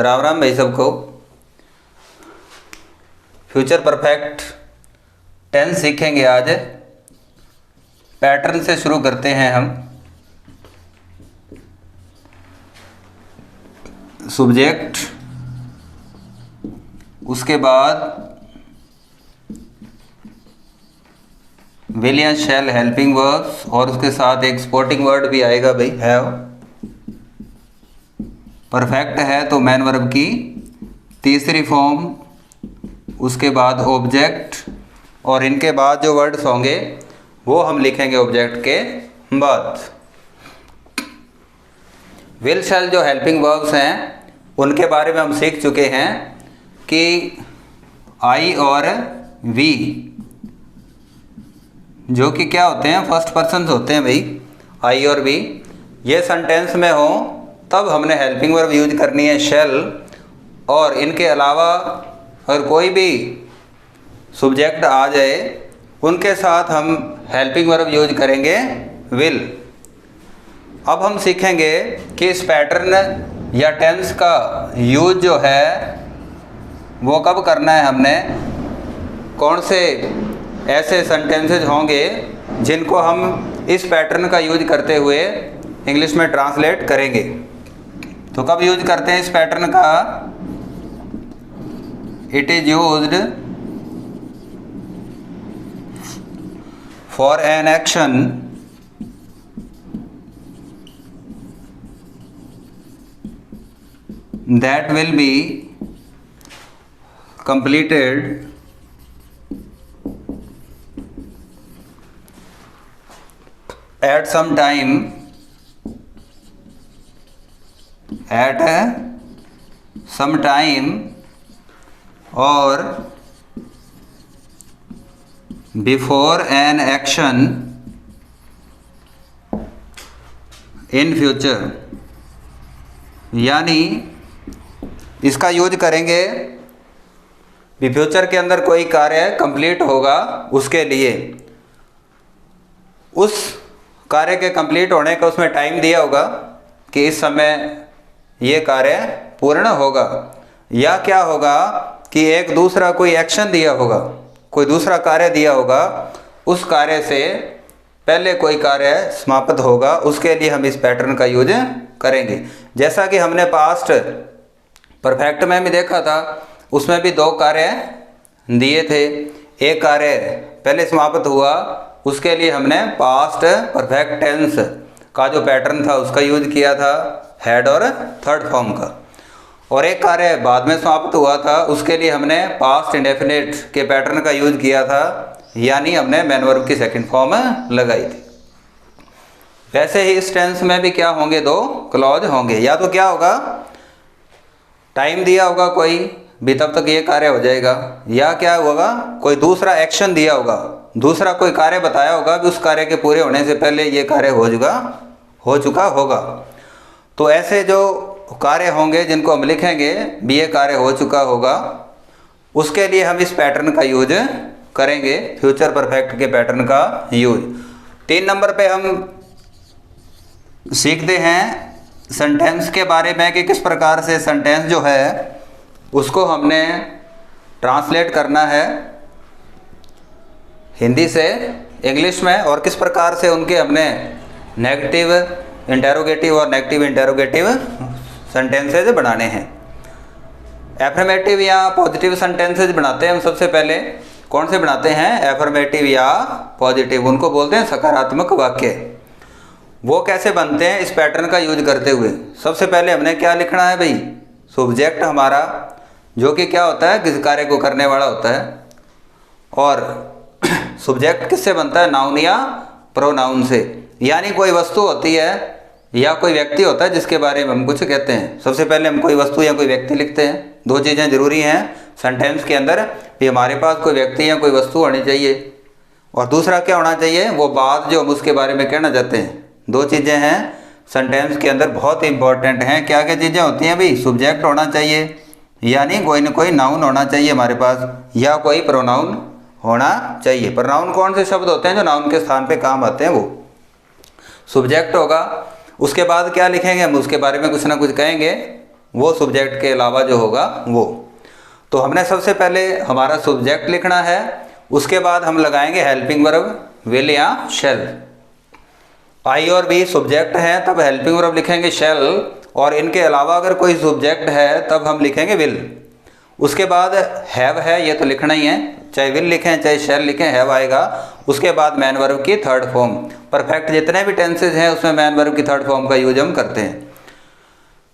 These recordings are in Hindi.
राम राम भाई सबको। फ्यूचर परफेक्ट टेंस सीखेंगे आज। पैटर्न से शुरू करते हैं हम। सब्जेक्ट, उसके बाद विल या शैल हेल्पिंग वर्ब्स और उसके साथ एक सपोर्टिंग वर्ड भी आएगा भाई, हैव। परफेक्ट है तो मैन वर्ब की तीसरी फॉर्म, उसके बाद ऑब्जेक्ट और इनके बाद जो वर्ड्स होंगे वो हम लिखेंगे ऑब्जेक्ट के बाद। विल शैल जो हेल्पिंग वर्ब्स हैं उनके बारे में हम सीख चुके हैं कि आई और वी जो कि क्या होते हैं, फर्स्ट पर्सन होते हैं भाई, आई और वी। ये सेंटेंस में हो तब हमने हेल्पिंग वर्ब यूज करनी है शैल, और इनके अलावा अगर कोई भी सब्जेक्ट आ जाए उनके साथ हम हेल्पिंग वर्ब यूज करेंगे विल। अब हम सीखेंगे कि इस पैटर्न या टेंस का यूज जो है वो कब करना है हमने, कौन से ऐसे सेंटेंसेज होंगे जिनको हम इस पैटर्न का यूज करते हुए इंग्लिश में ट्रांसलेट करेंगे। तो कब यूज करते हैं इस पैटर्न का? It is used for an action that will be completed at some time, at some time or before an action in future। यानी इसका यूज करेंगे भी फ्यूचर के अंदर कोई कार्य कंप्लीट होगा उसके लिए, उस कार्य के कंप्लीट होने का उसमें टाइम दिया होगा कि इस समय ये कार्य पूर्ण होगा, या क्या होगा कि एक दूसरा कोई एक्शन दिया होगा, कोई दूसरा कार्य दिया होगा, उस कार्य से पहले कोई कार्य समाप्त होगा, उसके लिए हम इस पैटर्न का यूज करेंगे। जैसा कि हमने पास्ट परफेक्ट में भी देखा था, उसमें भी दो कार्य दिए थे। एक कार्य पहले समाप्त हुआ, उसके लिए हमने पास्ट परफेक्ट टेंस का जो पैटर्न था उसका यूज किया था, हेड और थर्ड फॉर्म का। और एक कार्य बाद में समाप्त हुआ था, उसके लिए हमने पास्ट इंडेफिनिट के पैटर्न का यूज किया था, यानी हमने मैन वर्ब की सेकंड फॉर्म लगाई थी। वैसे ही इस टेंस में भी क्या होंगे, दो क्लॉज होंगे। या तो क्या होगा, टाइम दिया होगा कोई भी तब तक ये कार्य हो जाएगा, या क्या होगा कोई दूसरा एक्शन दिया होगा, दूसरा कोई कार्य बताया होगा कि उस कार्य के पूरे होने से पहले ये कार्य हो चुका होगा। तो ऐसे जो कार्य होंगे जिनको हम लिखेंगे भी ये कार्य हो चुका होगा, उसके लिए हम इस पैटर्न का यूज करेंगे, फ्यूचर परफेक्ट के पैटर्न का यूज। 3 नंबर पे हम सीखते हैं सेंटेंस के बारे में कि किस प्रकार से सेंटेंस जो है उसको हमने ट्रांसलेट करना है हिंदी से इंग्लिश में, और किस प्रकार से उनके हमने नेगेटिव इंटेरोगेटिव और नेगेटिव इंटेरोगेटिव सेंटेंसेज बनाने हैं। एफर्मेटिव या पॉजिटिव सेंटेंसेज बनाते हैं हम सबसे पहले। कौन से बनाते हैं? एफर्मेटिव या पॉजिटिव, उनको बोलते हैं सकारात्मक वाक्य। वो कैसे बनते हैं इस पैटर्न का यूज करते हुए? सबसे पहले हमने क्या लिखना है भाई, सब्जेक्ट हमारा जो कि क्या होता है, किस कार्य को करने वाला होता है। और सब्जेक्ट किससे बनता है? नाउन या प्रोनाउन से, यानी कोई वस्तु होती है या कोई व्यक्ति होता है जिसके बारे में हम कुछ कहते हैं। सबसे पहले हम कोई वस्तु या कोई व्यक्ति लिखते हैं। 2 चीज़ें जरूरी हैं सेंटेंस के अंदर, कि हमारे पास कोई व्यक्ति या कोई वस्तु होनी चाहिए, और दूसरा क्या होना चाहिए, वो बात जो हम उसके बारे में कहना चाहते हैं। 2 चीज़ें हैं सेंटेंस के अंदर, बहुत इंपॉर्टेंट हैं। क्या क्या चीज़ें होती हैं भाई? सब्जेक्ट होना चाहिए, यानी कोई न कोई नाउन होना चाहिए हमारे पास, या कोई प्रोनाउन होना चाहिए। प्रोनाउन कौन से शब्द होते हैं जो नाउन के स्थान पे काम आते हैं, वो सब्जेक्ट होगा। उसके बाद क्या लिखेंगे हम, उसके बारे में कुछ ना कुछ कहेंगे, वो सब्जेक्ट के अलावा जो होगा वो। तो हमने सबसे पहले हमारा सब्जेक्ट लिखना है, उसके बाद हम लगाएंगे हेल्पिंग वर्ब विल या शैल। आई और बी सब्जेक्ट हैं तब हेल्पिंग वर्ब लिखेंगे शैल, और इनके अलावा अगर कोई सब्जेक्ट है तब हम लिखेंगे विल। उसके बाद हैव है, ये तो लिखना ही है, चाहे विल लिखें चाहे शैल लिखें, हैव आएगा। उसके बाद मैन वर्ब की थर्ड फॉर्म, परफेक्ट जितने भी टेंसेज हैं उसमें मैन वर्ब की थर्ड फॉर्म का यूज हम करते हैं।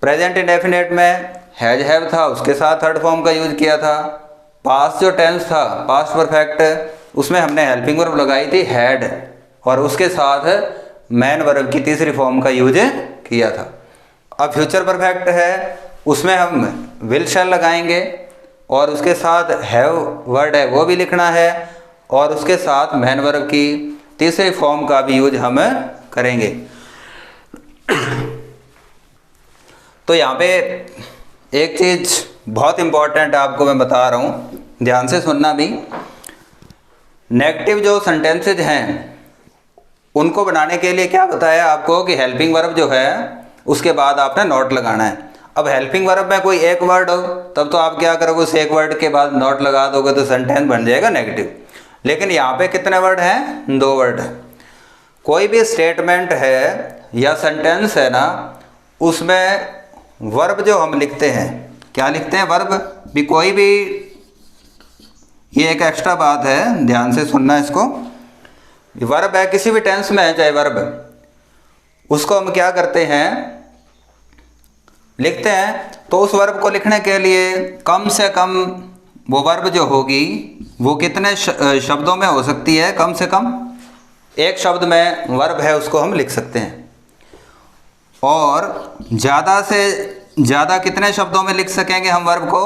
प्रेजेंट इंडेफिनिट में हैज हैव था, उसके साथ थर्ड फॉर्म का यूज किया था। पास्ट जो टेंस था, पास्ट परफेक्ट, उसमें हमने हेल्पिंग वर्ब लगाई थी हैड, और उसके साथ मैन वर्ब की तीसरी फॉर्म का यूज किया था। अब फ्यूचर परफेक्ट है, उसमें हम विल शैल लगाएंगे, और उसके साथ हैव वर्ड है वो भी लिखना है, और उसके साथ मैन वर्ब की तीसरे फॉर्म का भी यूज हम करेंगे। तो यहाँ पे एक चीज़ बहुत इम्पॉर्टेंट आपको मैं बता रहा हूँ, ध्यान से सुनना भी। नेगेटिव जो सेंटेंसेज हैं उनको बनाने के लिए क्या बताया आपको कि हेल्पिंग वर्ब जो है उसके बाद आपने नॉट लगाना है। अब हेल्पिंग वर्ब में कोई एक वर्ड हो तब तो आप क्या करोगे, उस एक वर्ड के बाद नॉट लगा दोगे तो सेंटेंस बन जाएगा नेगेटिव। लेकिन यहाँ पे कितने वर्ड हैं, 2 वर्ड। कोई भी स्टेटमेंट है या सेंटेंस है ना, उसमें वर्ब जो हम लिखते हैं, क्या लिखते हैं, वर्ब भी। कोई भी, ये एक एक्स्ट्रा बात है, ध्यान से सुनना इसको। वर्ब है किसी भी टेंस में है, चाहे वर्ब, उसको हम क्या करते हैं, लिखते हैं। तो उस वर्ब को लिखने के लिए कम से कम वो वर्ब जो होगी वो कितने शब्दों में हो सकती है, कम से कम एक शब्द में वर्ब है उसको हम लिख सकते हैं। और ज़्यादा से ज़्यादा कितने शब्दों में लिख सकेंगे हम वर्ब को,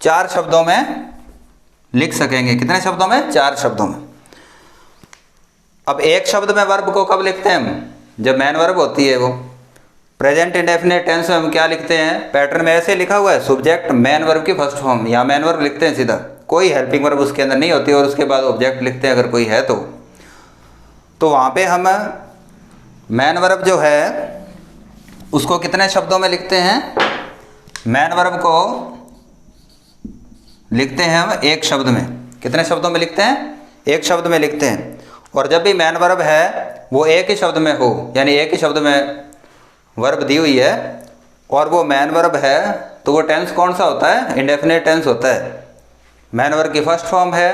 4 शब्दों में लिख सकेंगे। कितने शब्दों में, 4 शब्दों में। अब एक शब्द में वर्ब को कब लिखते हैं हम, जब मैन वर्ब होती है वो। प्रेजेंट इंडेफिनिट टेंस में हम क्या लिखते हैं, पैटर्न में ऐसे लिखा हुआ है, सब्जेक्ट मैन वर्ब की फर्स्ट फॉर्म, यहाँ मैन वर्ब लिखते हैं सीधा, कोई हेल्पिंग वर्ब उसके अंदर नहीं होती, और उसके बाद ऑब्जेक्ट लिखते हैं अगर कोई है तो वहाँ पे हम मैन वर्ब जो है उसको कितने शब्दों में लिखते हैं, मैन वर्ब को लिखते हैं हम एक शब्द में। कितने शब्दों में लिखते हैं, एक शब्द में लिखते हैं। और जब भी मैन वर्ब है वो एक ही शब्द में हो, यानी एक ही शब्द में वर्ब दी हुई है और वो मैन वर्ब है, तो वो टेंस कौन सा होता है, इंडेफिनिट टेंस होता है। मैन वर्ब की फर्स्ट फॉर्म है,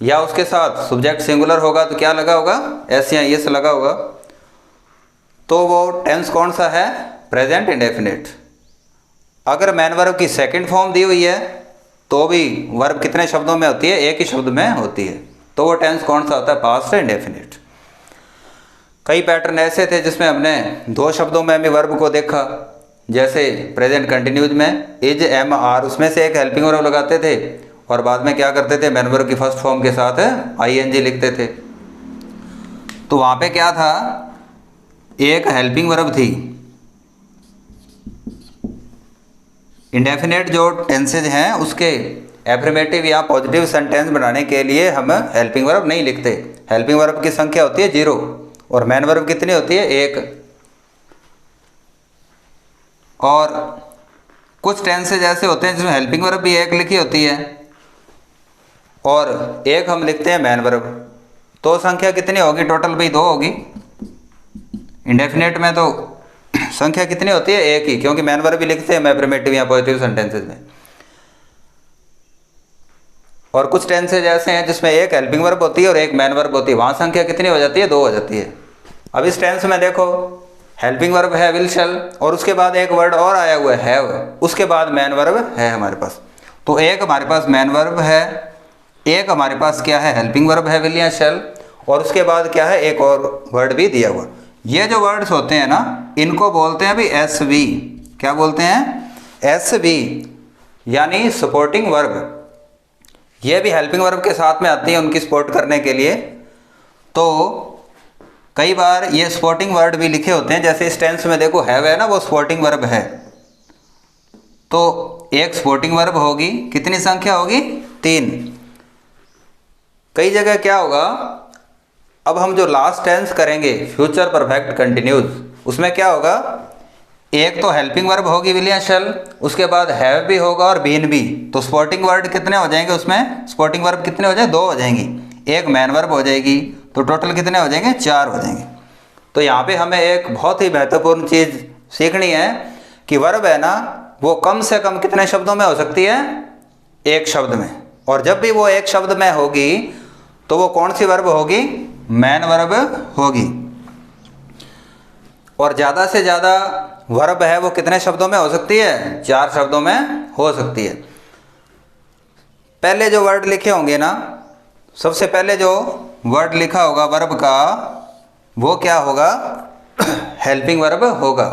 या उसके साथ सब्जेक्ट सिंगुलर होगा तो क्या लगा होगा, एस या एस लगा होगा, तो वो टेंस कौन सा है, प्रेजेंट इंडेफिनिट। अगर मैन वर्ब की सेकंड फॉर्म दी हुई है तो भी वर्ब कितने शब्दों में होती है, एक ही शब्द में होती है, तो वो टेंस कौन सा होता है, पास्ट इंडेफिनिट। कई पैटर्न ऐसे थे जिसमें हमने 2 शब्दों में भी वर्ब को देखा, जैसे प्रेजेंट कंटिन्यूज में इज, एम, आर, उसमें से एक हेल्पिंग वर्ब लगाते थे और बाद में क्या करते थे, मैन वर्ब की फर्स्ट फॉर्म के साथ आईएनजी लिखते थे। तो वहाँ पे क्या था, एक हेल्पिंग वर्ब थी। इंडेफिनेट जो टेंसेज हैं उसके एफर्मेटिव या पॉजिटिव सेंटेंस बनाने के लिए हम हेल्पिंग वर्ब नहीं लिखते। हेल्पिंग वर्ब की संख्या होती है 0 और मैन वर्ब कितनी होती है, 1। और कुछ टेंसेज ऐसे होते हैं जिसमें हेल्पिंग वर्ब भी 1 लिखी होती है और 1 हम लिखते हैं मैन वर्ब, तो संख्या कितनी होगी टोटल, भाई 2 होगी। इंडेफिनेट में तो संख्या कितनी होती है, 1 ही, क्योंकि मैन वर्ब भी लिखते हैं एफर्मेटिव या पॉजिटिव सेंटेंसेज में। और कुछ टेंसेज ऐसे हैं जिसमें 1 हेल्पिंग वर्ब होती है और 1 मैन वर्ब होती है, वहाँ संख्या कितनी हो जाती है, 2 हो जाती है। अब इस टेंस में देखो हेल्पिंग वर्ब है विल शैल, और उसके बाद एक वर्ड और आया हुआ है हैव, उसके बाद मैन वर्ब है हमारे पास। तो एक हमारे पास मैन वर्ब है, एक हमारे पास क्या है, हेल्पिंग वर्ब है विल या शैल, और उसके बाद क्या है, एक और वर्ड भी दिया हुआ। ये जो वर्ड्स होते हैं ना, इनको बोलते हैं भी एस वी। क्या बोलते हैं, एस वी, यानी सपोर्टिंग वर्ब। ये भी हेल्पिंग वर्ब के साथ में आती है उनकी सपोर्ट करने के लिए। तो कई बार ये सपोर्टिंग वर्ड भी लिखे होते हैं, जैसे इस टेंस में देखो हैव है ना, वो सपोर्टिंग वर्ब है, तो एक सपोर्टिंग वर्ब होगी, कितनी संख्या होगी, 3। कई जगह क्या होगा, अब हम जो लास्ट टेंस करेंगे फ्यूचर परफेक्ट कंटिन्यूज, उसमें क्या होगा, एक तो हेल्पिंग वर्ब होगी विल या शैल, उसके बाद हैव भी होगा और बीन भी। तो स्पोर्टिंग वर्ड कितने हो जाएंगे उसमें, स्पोर्टिंग वर्ब कितने हो जाएंगे, 2 हो जाएंगी, एक मैन वर्ब हो जाएगी, तो टोटल कितने हो जाएंगे, 4 हो जाएंगे। तो यहाँ पे हमें एक बहुत ही महत्वपूर्ण चीज़ सीखनी है कि वर्ब है ना वो कम से कम कितने शब्दों में हो सकती है, एक शब्द में। और जब भी वो एक शब्द में होगी तो वो कौन सी वर्ब होगी, मैन वर्ब होगी। और ज़्यादा से ज़्यादा वर्ब है वो कितने शब्दों में हो सकती है, 4 शब्दों में हो सकती है। पहले जो वर्ड लिखे होंगे ना, सबसे पहले जो वर्ड लिखा होगा वर्ब का वो क्या होगा, हेल्पिंग वर्ब होगा।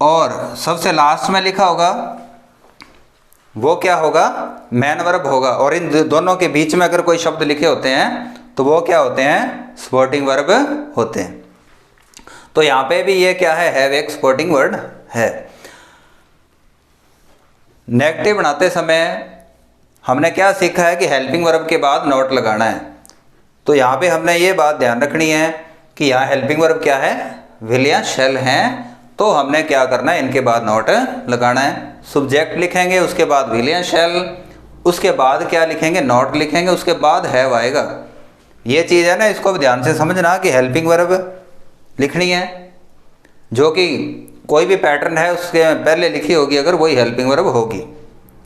और सबसे लास्ट में लिखा होगा वो क्या होगा, मैन वर्ब होगा। और इन दोनों के बीच में अगर कोई शब्द लिखे होते हैं तो वो क्या होते हैं, सपोर्टिंग वर्ब होते हैं। तो यहाँ पे भी ये क्या है, हैव एक सपोर्टिंग वर्ड है। नेगेटिव बनाते समय हमने क्या सीखा है कि हेल्पिंग वर्ब के बाद नॉट लगाना है। तो यहाँ पे हमने ये बात ध्यान रखनी है कि यहाँ हेल्पिंग वर्ब क्या है, विल या शैल हैं, तो हमने क्या करना है, इनके बाद नॉट लगाना है। सब्जेक्ट लिखेंगे, उसके बाद विल या शैल, उसके बाद क्या लिखेंगे, नॉट लिखेंगे, उसके बाद हैव आएगा। ये चीज़ है ना, इसको भी ध्यान से समझना कि हेल्पिंग वर्ब लिखनी है, जो कि कोई भी पैटर्न है उसके पहले लिखी होगी अगर वही हेल्पिंग वर्ब होगी।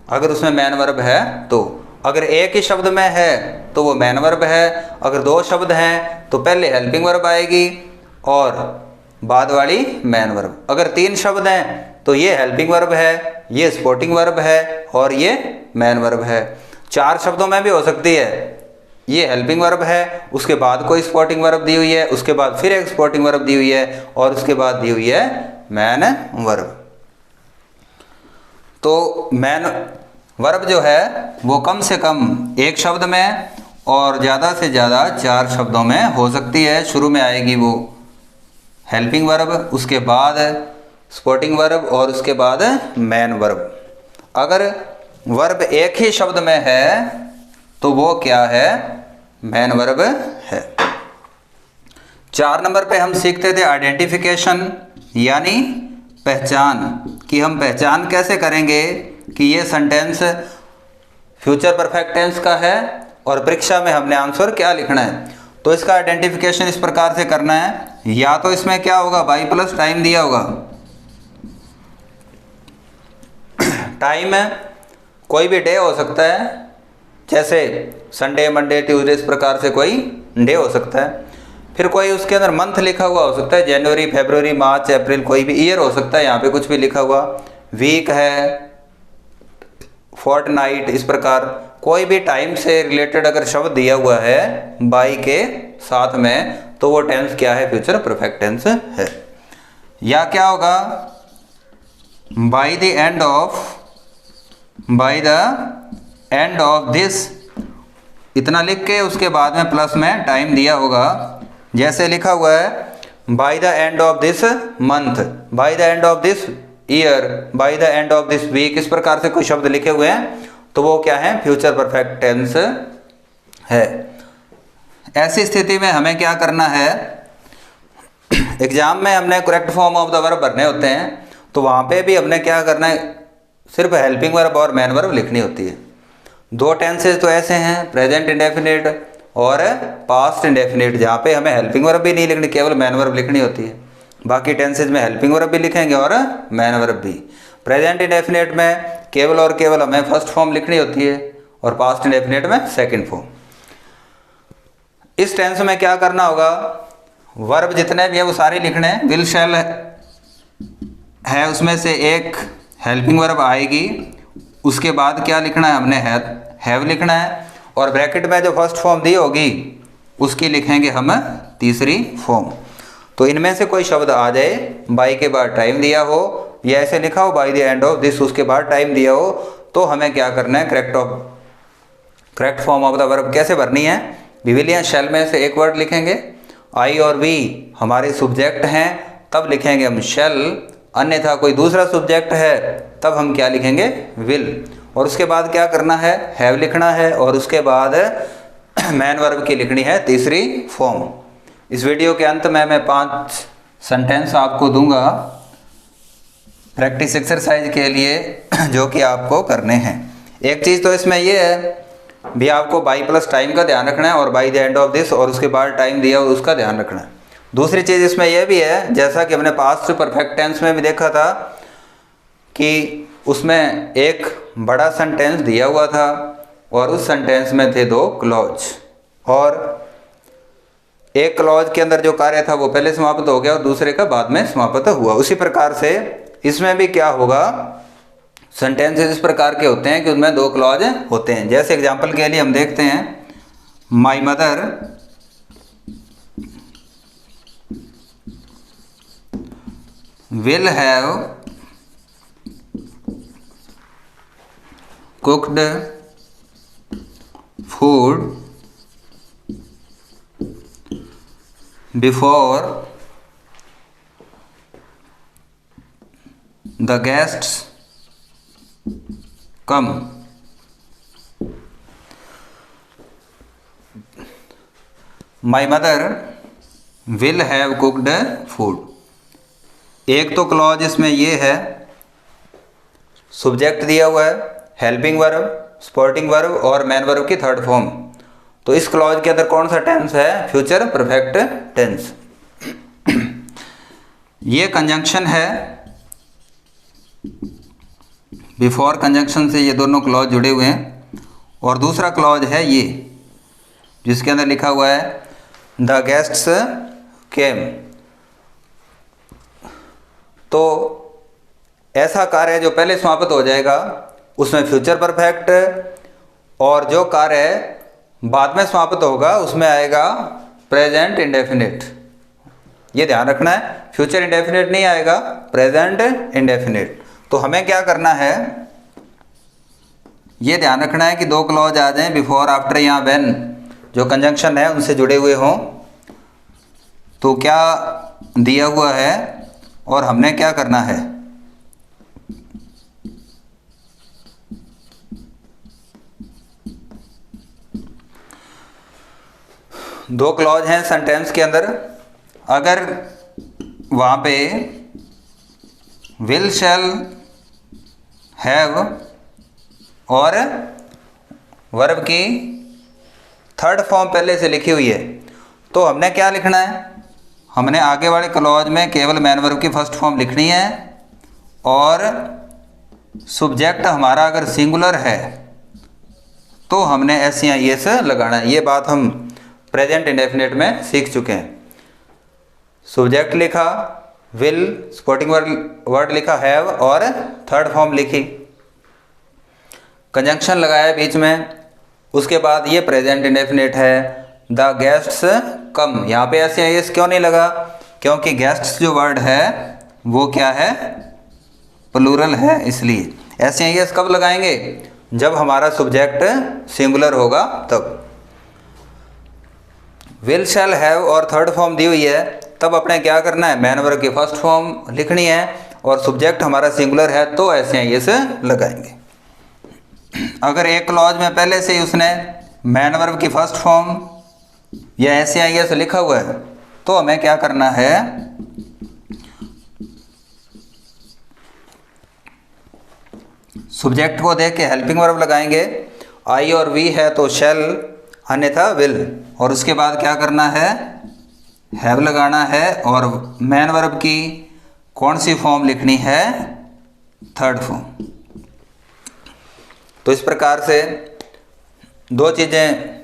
अगर उसमें मैन वर्ब है तो, अगर एक ही शब्द में है तो वो मैन वर्ब है, अगर 2 शब्द हैं तो पहले हेल्पिंग वर्ब आएगी और बाद वाली मैन वर्ब। अगर 3 शब्द हैं तो ये हेल्पिंग वर्ब है, ये सपोर्टिंग वर्ब है और ये मैन वर्ब है। 4 शब्दों में भी हो सकती है, ये हेल्पिंग वर्ब है, उसके बाद कोई सपोर्टिंग वर्ब दी हुई है, उसके बाद फिर एक सपोर्टिंग वर्ब दी हुई है और उसके बाद दी हुई है मैन वर्ब। तो मैन वर्ब जो है वो कम से कम एक शब्द में और ज़्यादा से ज़्यादा 4 शब्दों में हो सकती है। शुरू में आएगी वो हेल्पिंग वर्ब, उसके बाद सपोर्टिंग वर्ब और उसके बाद मैन वर्ब। अगर वर्ब एक ही शब्द में है तो वो क्या है, मैन वर्ब है। 4 नंबर पे हम सीखते थे आइडेंटिफिकेशन, यानी पहचान, कि हम पहचान कैसे करेंगे कि ये सेंटेंस फ्यूचर परफेक्ट टेंस का है और परीक्षा में हमने आंसर क्या लिखना है। तो इसका आइडेंटिफिकेशन इस प्रकार से करना है, या तो इसमें क्या होगा, बाई प्लस टाइम दिया होगा। टाइम कोई भी डे हो सकता है, जैसे संडे, मंडे, ट्यूसडे, इस प्रकार से कोई डे हो सकता है। फिर कोई उसके अंदर मंथ लिखा हुआ हो सकता है, जनवरी, फरवरी, मार्च, अप्रैल, कोई भी ईयर हो सकता है, यहाँ पे कुछ भी लिखा हुआ। वीक है, फोर्टनाइट, इस प्रकार कोई भी टाइम से रिलेटेड अगर शब्द दिया हुआ है बाई के साथ में तो वो टेंस क्या है, फ्यूचर परफेक्ट टेंस है। या क्या होगा, by the end of this, इतना लिख के उसके बाद में प्लस में टाइम दिया होगा। जैसे लिखा हुआ है by the end of this month, by the end of this year, by the end of this week, इस प्रकार से कोई शब्द लिखे हुए हैं तो वो क्या है, फ्यूचर परफेक्ट टेंस है। ऐसी स्थिति में हमें क्या करना है, एग्जाम में हमने correct form of the verb भरने होते हैं, तो वहाँ पे भी हमने क्या करना है, सिर्फ हेल्पिंग वर्ब और मैन वर्ब लिखनी होती है। 2 टेंसेज तो ऐसे हैं, प्रेजेंट इंडेफिनिट और पास्ट इंडेफिनिट, जहाँ पे हमें हेल्पिंग वर्ब भी नहीं लिखनी, केवल मैन वर्ब लिखनी होती है। बाकी टेंसेज में हेल्पिंग वर्ब भी लिखेंगे और मैन वर्ब भी। प्रेजेंट इंडेफिनिट में केवल और केवल हमें फर्स्ट फॉर्म लिखनी होती है और पास्ट इंडेफिनिट में सेकंड फॉर्म। इस टेंस में क्या करना होगा, वर्ब जितने भी है वो सारे लिखने हैं। विल शैल है, उसमें से एक हेल्पिंग वर्ब आएगी, उसके बाद क्या लिखना है, हमने हैव लिखना है, और ब्रैकेट में जो फर्स्ट फॉर्म दी होगी उसकी लिखेंगे हम तीसरी फॉर्म। तो इनमें से कोई शब्द आ जाए, बाई के बाद टाइम दिया हो, या ऐसे लिखा हो by the end of this, उसके बाद टाइम दिया हो, तो हमें क्या करना है, correct form of the verb कैसे भरनी है, विल या शैल में से एक वर्ड लिखेंगे। आई और वी हमारे सब्जेक्ट हैं, तब लिखेंगे हम शैल, अन्यथा कोई दूसरा सब्जेक्ट है तब हम क्या लिखेंगे, विल। और उसके बाद क्या करना है, हैव लिखना है, और उसके बाद मैन वर्ब की लिखनी है तीसरी फॉर्म। इस वीडियो के अंत में मैं 5 सेंटेंस आपको दूंगा प्रैक्टिस एक्सरसाइज के लिए जो कि आपको करने हैं। एक चीज़ तो इसमें ये है भी आपको बाई प्लस टाइम का ध्यान रखना है और by the end of this और उसके बाद टाइम दिया उसका ध्यान रखना है। दूसरी चीज़ इसमें यह भी है, जैसा कि हमने पास्ट परफेक्ट टेंस में भी देखा था कि उसमें एक बड़ा सेंटेंस दिया हुआ था और उस सेंटेंस में थे दो क्लॉज, और एक क्लॉज के अंदर जो कार्य था वो पहले समाप्त हो गया और दूसरे का बाद में समाप्त हुआ। उसी प्रकार से इसमें भी क्या होगा, सेंटेंसेस इस प्रकार के होते हैं कि उनमें दो क्लॉज होते हैं। जैसे एग्जांपल के लिए हम देखते हैं, my mother will have cooked food before the guests come. My mother will have cooked food. एक तो क्लॉज इसमें ये है, सब्जेक्ट दिया हुआ है, हेल्पिंग वर्ब, सपोर्टिंग वर्ब और मेन वर्ब की थर्ड फॉर्म। तो इस क्लॉज के अंदर कौन सा टेंस है, फ्यूचर परफेक्ट टेंस। ये कंजंक्शन है, बिफोर कंजंक्शन से ये दोनों क्लॉज जुड़े हुए हैं। और दूसरा क्लॉज है ये जिसके अंदर लिखा हुआ है द गेस्ट्स केम। तो ऐसा कार्य जो पहले समाप्त हो जाएगा उसमें फ्यूचर परफेक्ट, और जो कार्य बाद में समाप्त होगा उसमें आएगा प्रेजेंट इंडेफिनिट। ये ध्यान रखना है, फ्यूचर इंडेफिनिट नहीं आएगा, प्रेजेंट इंडेफिनिट। तो हमें क्या करना है, ये ध्यान रखना है कि दो क्लॉज आ जाएं, बिफोर, आफ्टर या व्हेन जो कंजंक्शन है उनसे जुड़े हुए हों। तो क्या दिया हुआ है और हमने क्या करना है, दो क्लॉज हैं सेंटेंस के अंदर। अगर वहाँ पे विल शैल हैव और वर्ब की थर्ड फॉर्म पहले से लिखी हुई है, तो हमने क्या लिखना है, हमने आगे वाले क्लॉज में केवल मैन वर्ब की फर्स्ट फॉर्म लिखनी है, और सब्जेक्ट हमारा अगर सिंगुलर है तो हमने एस या एस लगाना है। ये बात हम प्रेजेंट इंडेफिनिट में सीख चुके हैं। सब्जेक्ट लिखा, विल, सपोर्टिंग वर्ड लिखा, हैव और थर्ड फॉर्म लिखी, कंजंक्शन लगाया बीच में, उसके बाद ये प्रेजेंट इंडेफिनिट है। द गेस्ट्स कम, यहाँ पे ऐसे एस क्यों नहीं लगा, क्योंकि गेस्ट्स जो वर्ड है वो क्या है, प्लूरल है, इसलिए ऐसे एस कब लगाएंगे, जब हमारा सब्जेक्ट सिंगुलर होगा तब। विल शैल हैव और थर्ड फॉर्म दी हुई है, तब अपने क्या करना है, मैन वर्ब की फर्स्ट फॉर्म लिखनी है, और सब्जेक्ट हमारा सिंगुलर है तो ऐसे एस लगाएंगे। अगर एक क्लॉज में पहले से ही उसने मैन वर्ब की फर्स्ट फॉर्म या ऐसे एस लिखा हुआ है तो हमें क्या करना है, सब्जेक्ट को देख के हेल्पिंग वर्ब लगाएंगे। आई और वी है तो शैल, अन्यथा विल, और उसके बाद क्या करना है, हैव लगाना है, और मैन वर्ब की कौन सी फॉर्म लिखनी है, थर्ड फॉर्म। तो इस प्रकार से दो चीज़ें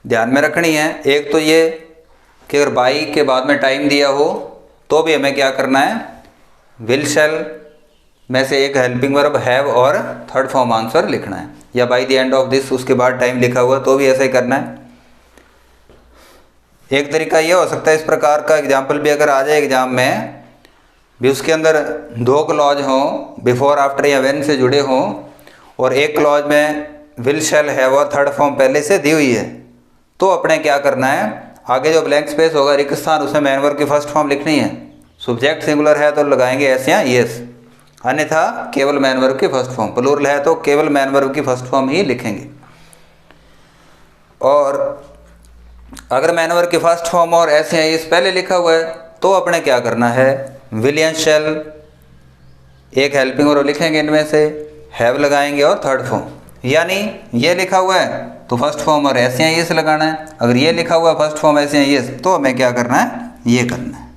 ध्यान में रखनी है। एक तो ये कि अगर बाई के बाद में टाइम दिया हो तो भी हमें क्या करना है, विल शैल में से एक हेल्पिंग वर्ब हैव और थर्ड फॉर्म आंसर लिखना है, या by the end of this उसके बाद टाइम लिखा हुआ तो भी ऐसा ही करना है। एक तरीका ये हो सकता है, इस प्रकार का एग्जाम्पल भी अगर आ जाए एग्जाम में भी, उसके अंदर दो क्लॉज हों, बिफोर, आफ्टर या व्हेन से जुड़े हों, और एक क्लॉज में विल शैल हैव और थर्ड फॉर्म पहले से दी हुई है, तो अपने क्या करना है, आगे जो ब्लैंक स्पेस होगा रिक्त स्थान, उसमें मैन वर्ब की फर्स्ट फॉर्म लिखनी है। सब्जेक्ट सिंगुलर है तो लगाएंगे एस या यस, अन्यथा केवल मैन वर्ब की फर्स्ट फॉर्म, प्लूरल है तो केवल मैन वर्ब की फर्स्ट फॉर्म ही लिखेंगे। और अगर मैनवर की फर्स्ट फॉर्म और एस या इस पहले लिखा हुआ है तो अपने क्या करना है, विलियन शेल एक हेल्पिंग और लिखेंगे, इनमें से हैव लगाएंगे और थर्ड फॉर्म, यानी ये लिखा हुआ है तो फर्स्ट फॉर्म और एस या इस लगाना है, अगर ये लिखा हुआ है फर्स्ट फॉर्म एस या इस तो हमें क्या करना है, ये करना है।